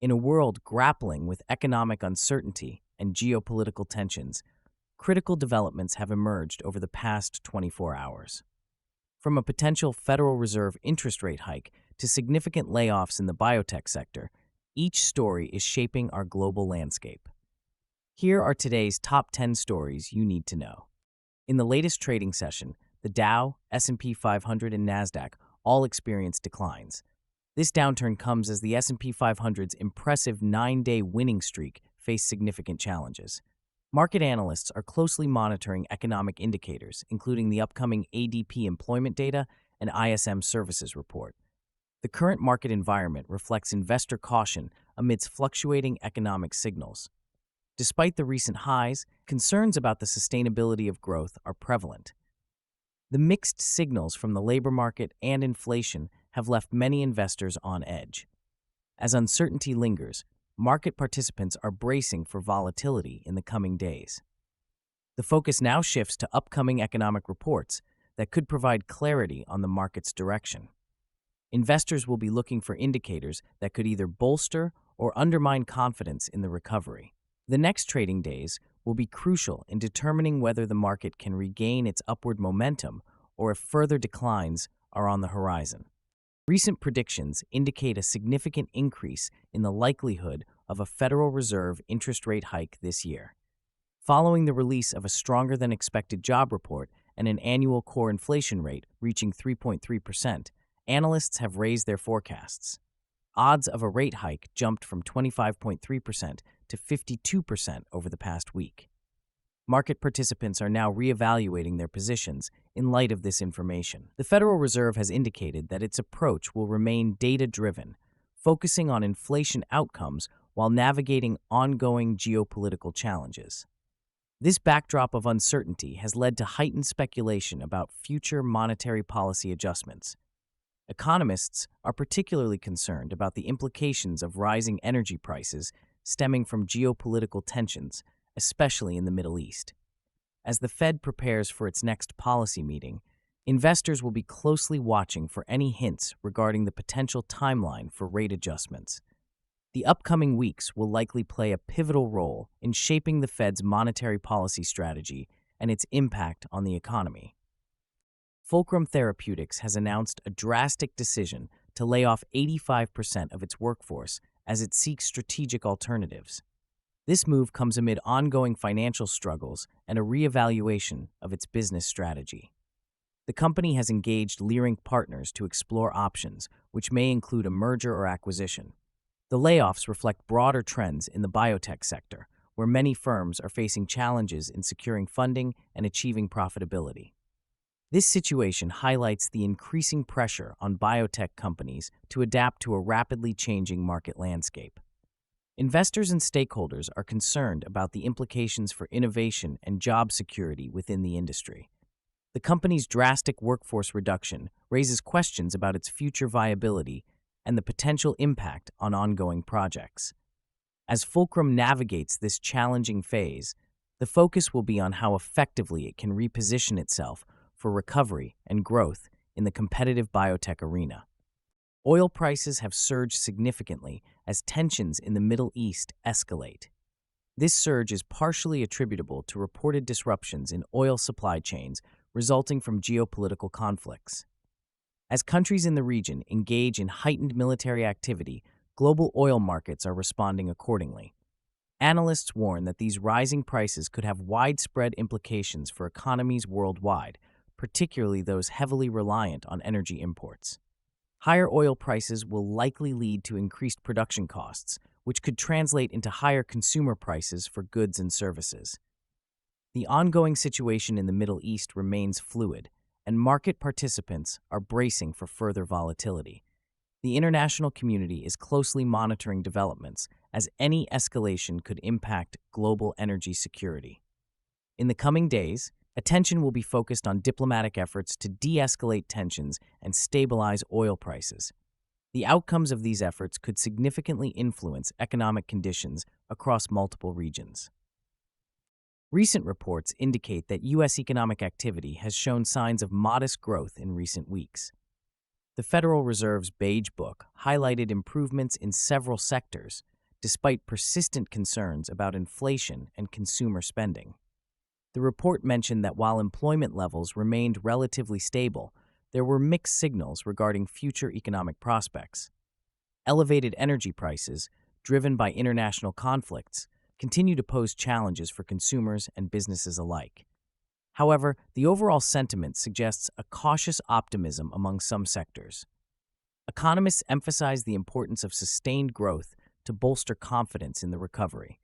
In a world grappling with economic uncertainty and geopolitical tensions, critical developments have emerged over the past 24 hours. From a potential Federal Reserve interest rate hike to significant layoffs in the biotech sector, each story is shaping our global landscape. Here are today's top 10 stories you need to know. In the latest trading session, the Dow, S&P 500, and Nasdaq all experienced declines. This downturn comes as the S&P 500's impressive 9-day winning streak faced significant challenges. Market analysts are closely monitoring economic indicators, including the upcoming ADP employment data and ISM services report. The current market environment reflects investor caution amidst fluctuating economic signals. Despite the recent highs, concerns about the sustainability of growth are prevalent. The mixed signals from the labor market and inflation have left many investors on edge. As uncertainty lingers, market participants are bracing for volatility in the coming days. The focus now shifts to upcoming economic reports that could provide clarity on the market's direction. Investors will be looking for indicators that could either bolster or undermine confidence in the recovery. The next trading days will be crucial in determining whether the market can regain its upward momentum or if further declines are on the horizon. Recent predictions indicate a significant increase in the likelihood of a Federal Reserve interest rate hike this year. Following the release of a stronger-than-expected job report and an annual core inflation rate reaching 3.3%, analysts have raised their forecasts. Odds of a rate hike jumped from 25.3% to 52% over the past week. Market participants are now reevaluating their positions in light of this information. The Federal Reserve has indicated that its approach will remain data-driven, focusing on inflation outcomes while navigating ongoing geopolitical challenges. This backdrop of uncertainty has led to heightened speculation about future monetary policy adjustments. Economists are particularly concerned about the implications of rising energy prices stemming from geopolitical tensions, especially in the Middle East. As the Fed prepares for its next policy meeting, investors will be closely watching for any hints regarding the potential timeline for rate adjustments. The upcoming weeks will likely play a pivotal role in shaping the Fed's monetary policy strategy and its impact on the economy. Fulcrum Therapeutics has announced a drastic decision to lay off 85% of its workforce as it seeks strategic alternatives. This move comes amid ongoing financial struggles and a reevaluation of its business strategy. The company has engaged Leerink Partners to explore options, which may include a merger or acquisition. The layoffs reflect broader trends in the biotech sector, where many firms are facing challenges in securing funding and achieving profitability. This situation highlights the increasing pressure on biotech companies to adapt to a rapidly changing market landscape. Investors and stakeholders are concerned about the implications for innovation and job security within the industry. The company's drastic workforce reduction raises questions about its future viability and the potential impact on ongoing projects. As Fulcrum navigates this challenging phase, the focus will be on how effectively it can reposition itself for recovery and growth in the competitive biotech arena. Oil prices have surged significantly as tensions in the Middle East escalate. This surge is partially attributable to reported disruptions in oil supply chains resulting from geopolitical conflicts. As countries in the region engage in heightened military activity, global oil markets are responding accordingly. Analysts warn that these rising prices could have widespread implications for economies worldwide, particularly those heavily reliant on energy imports. Higher oil prices will likely lead to increased production costs, which could translate into higher consumer prices for goods and services. The ongoing situation in the Middle East remains fluid, and market participants are bracing for further volatility. The international community is closely monitoring developments, as any escalation could impact global energy security. In the coming days, attention will be focused on diplomatic efforts to de-escalate tensions and stabilize oil prices. The outcomes of these efforts could significantly influence economic conditions across multiple regions. Recent reports indicate that U.S. economic activity has shown signs of modest growth in recent weeks. The Federal Reserve's Beige Book highlighted improvements in several sectors, despite persistent concerns about inflation and consumer spending. The report mentioned that while employment levels remained relatively stable, there were mixed signals regarding future economic prospects. Elevated energy prices, driven by international conflicts, continue to pose challenges for consumers and businesses alike. However, the overall sentiment suggests a cautious optimism among some sectors. Economists emphasize the importance of sustained growth to bolster confidence in the recovery.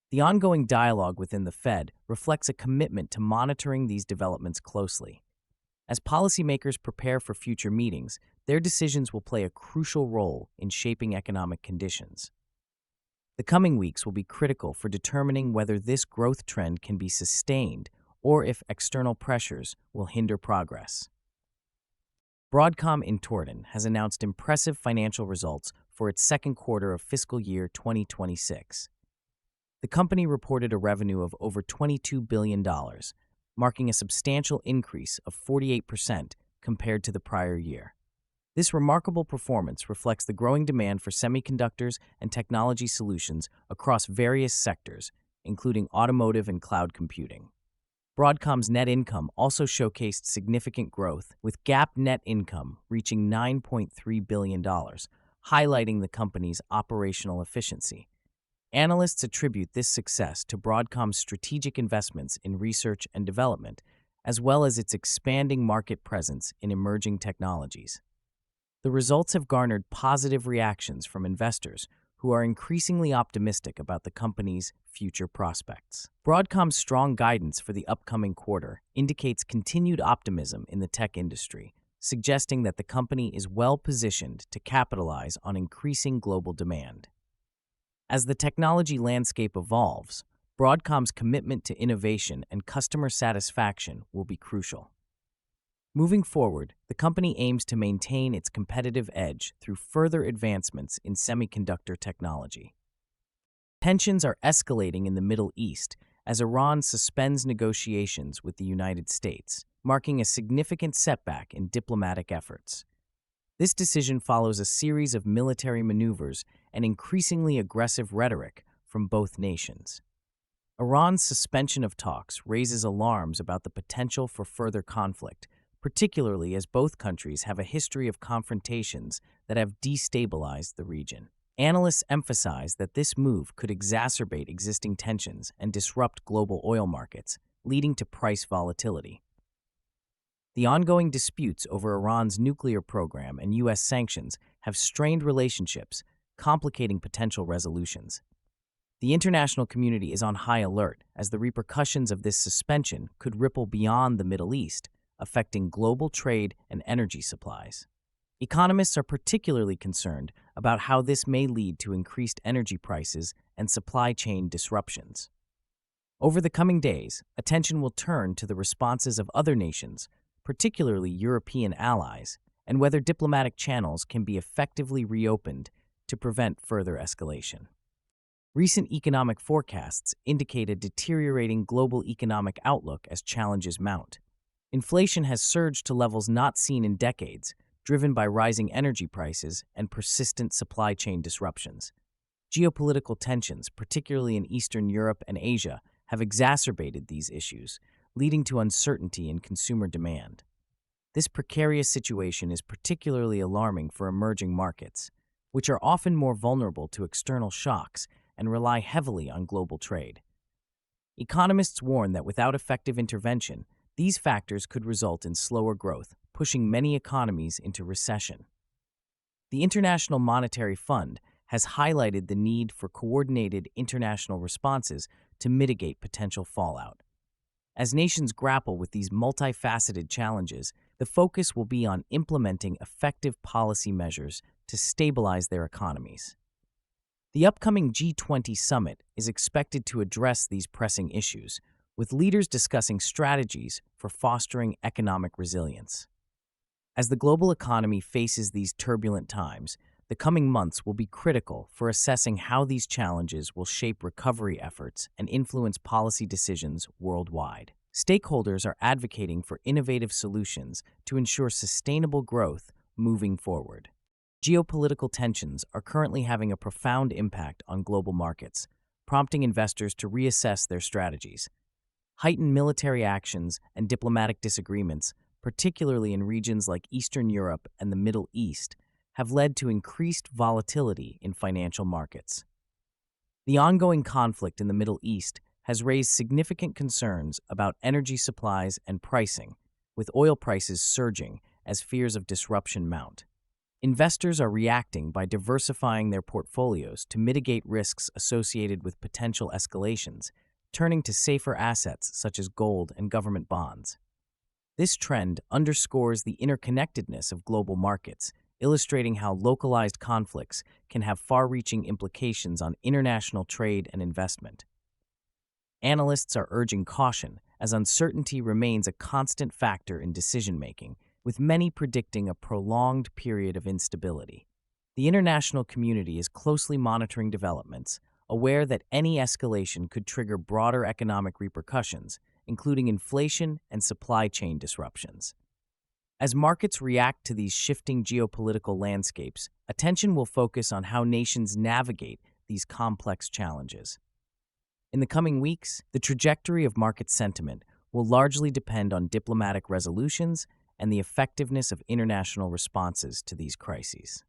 The ongoing dialogue within the Fed reflects a commitment to monitoring these developments closely. As policymakers prepare for future meetings, their decisions will play a crucial role in shaping economic conditions. The coming weeks will be critical for determining whether this growth trend can be sustained or if external pressures will hinder progress. Broadcom in Torton has announced impressive financial results for its second quarter of fiscal year 2026. The company reported a revenue of over $22 billion, marking a substantial increase of 48% compared to the prior year. This remarkable performance reflects the growing demand for semiconductors and technology solutions across various sectors, including automotive and cloud computing. Broadcom's net income also showcased significant growth, with GAAP net income reaching $9.3 billion, highlighting the company's operational efficiency. Analysts attribute this success to Broadcom's strategic investments in research and development, as well as its expanding market presence in emerging technologies. The results have garnered positive reactions from investors who are increasingly optimistic about the company's future prospects. Broadcom's strong guidance for the upcoming quarter indicates continued optimism in the tech industry, suggesting that the company is well positioned to capitalize on increasing global demand. As the technology landscape evolves, Broadcom's commitment to innovation and customer satisfaction will be crucial. Moving forward, the company aims to maintain its competitive edge through further advancements in semiconductor technology. Tensions are escalating in the Middle East as Iran suspends negotiations with the United States, marking a significant setback in diplomatic efforts. This decision follows a series of military maneuvers and increasingly aggressive rhetoric from both nations. Iran's suspension of talks raises alarms about the potential for further conflict, particularly as both countries have a history of confrontations that have destabilized the region. Analysts emphasize that this move could exacerbate existing tensions and disrupt global oil markets, leading to price volatility. The ongoing disputes over Iran's nuclear program and U.S. sanctions have strained relationships, complicating potential resolutions. The international community is on high alert as the repercussions of this suspension could ripple beyond the Middle East, affecting global trade and energy supplies. Economists are particularly concerned about how this may lead to increased energy prices and supply chain disruptions. Over the coming days, attention will turn to the responses of other nations, particularly European allies, and whether diplomatic channels can be effectively reopened to prevent further escalation. Recent economic forecasts indicate a deteriorating global economic outlook as challenges mount. Inflation has surged to levels not seen in decades, driven by rising energy prices and persistent supply chain disruptions. Geopolitical tensions, particularly in Eastern Europe and Asia, have exacerbated these issues, leading to uncertainty in consumer demand. This precarious situation is particularly alarming for emerging markets, which are often more vulnerable to external shocks and rely heavily on global trade. Economists warn that without effective intervention, these factors could result in slower growth, pushing many economies into recession. The International Monetary Fund has highlighted the need for coordinated international responses to mitigate potential fallout. As nations grapple with these multifaceted challenges, the focus will be on implementing effective policy measures to stabilize their economies. The upcoming G20 summit is expected to address these pressing issues, with leaders discussing strategies for fostering economic resilience. As the global economy faces these turbulent times, the coming months will be critical for assessing how these challenges will shape recovery efforts and influence policy decisions worldwide. Stakeholders are advocating for innovative solutions to ensure sustainable growth moving forward. Geopolitical tensions are currently having a profound impact on global markets, prompting investors to reassess their strategies. Heightened military actions and diplomatic disagreements, particularly in regions like Eastern Europe and the Middle East, have led to increased volatility in financial markets. The ongoing conflict in the Middle East has raised significant concerns about energy supplies and pricing, with oil prices surging as fears of disruption mount. Investors are reacting by diversifying their portfolios to mitigate risks associated with potential escalations, turning to safer assets such as gold and government bonds. This trend underscores the interconnectedness of global markets, illustrating how localized conflicts can have far-reaching implications on international trade and investment. Analysts are urging caution as uncertainty remains a constant factor in decision-making, with many predicting a prolonged period of instability. The international community is closely monitoring developments, aware that any escalation could trigger broader economic repercussions, including inflation and supply chain disruptions. As markets react to these shifting geopolitical landscapes, attention will focus on how nations navigate these complex challenges. In the coming weeks, the trajectory of market sentiment will largely depend on diplomatic resolutions and the effectiveness of international responses to these crises.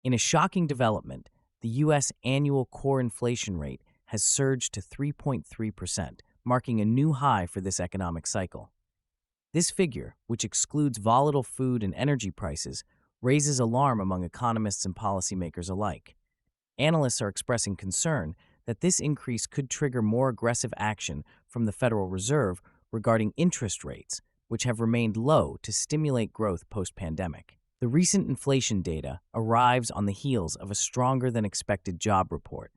In a shocking development, the U.S. annual core inflation rate has surged to 3.3%, marking a new high for this economic cycle. This figure, which excludes volatile food and energy prices, raises alarm among economists and policymakers alike. Analysts are expressing concern that this increase could trigger more aggressive action from the Federal Reserve regarding interest rates, which have remained low to stimulate growth post-pandemic. The recent inflation data arrives on the heels of a stronger-than-expected job report,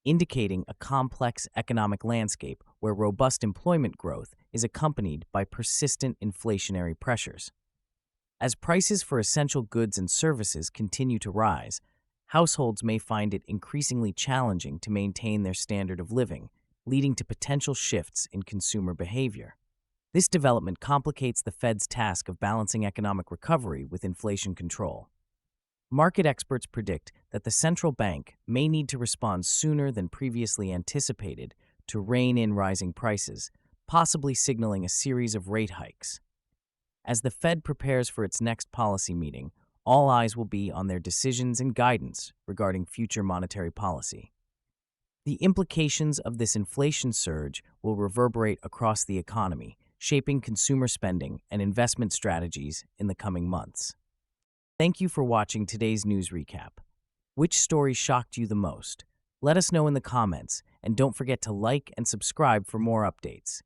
indicating a complex economic landscape where robust employment growth is accompanied by persistent inflationary pressures. As prices for essential goods and services continue to rise, households may find it increasingly challenging to maintain their standard of living, leading to potential shifts in consumer behavior. This development complicates the Fed's task of balancing economic recovery with inflation control. Market experts predict that the central bank may need to respond sooner than previously anticipated to rein in rising prices, possibly signaling a series of rate hikes. As the Fed prepares for its next policy meeting, all eyes will be on their decisions and guidance regarding future monetary policy. The implications of this inflation surge will reverberate across the economy, shaping consumer spending and investment strategies in the coming months. Thank you for watching today's news recap. Which story shocked you the most? Let us know in the comments, and don't forget to like and subscribe for more updates.